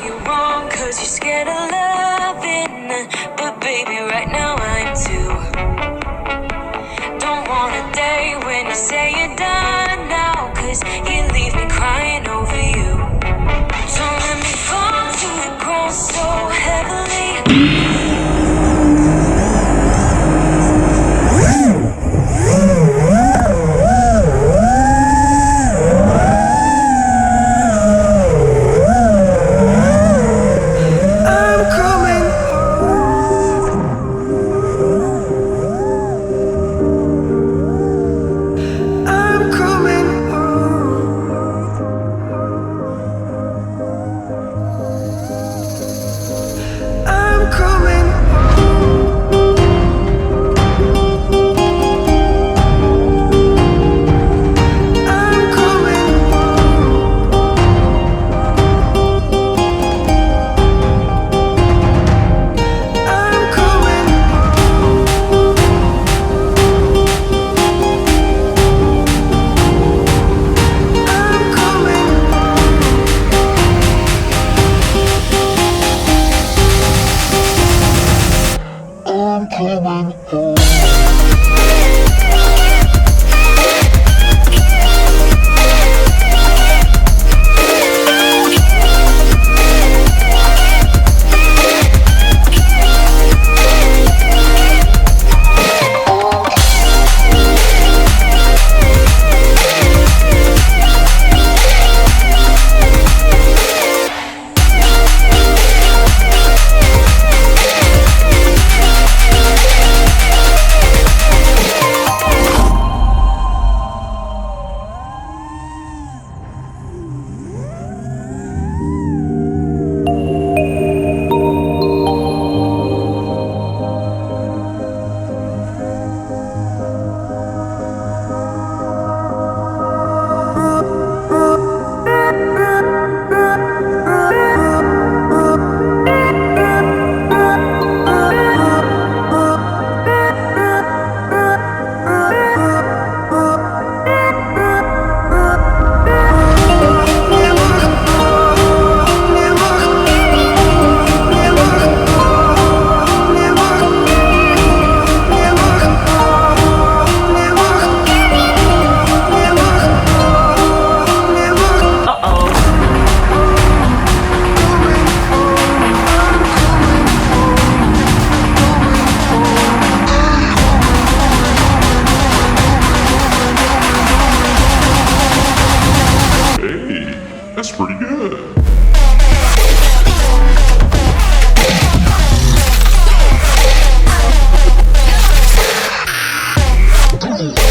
you wrong, cause you're scared of loving. But baby, right now I'm too. Don't want a day when you say you're done now, cause you leave me crying over you. Don't let me fall to the ground so heavily. That's pretty good. Ooh.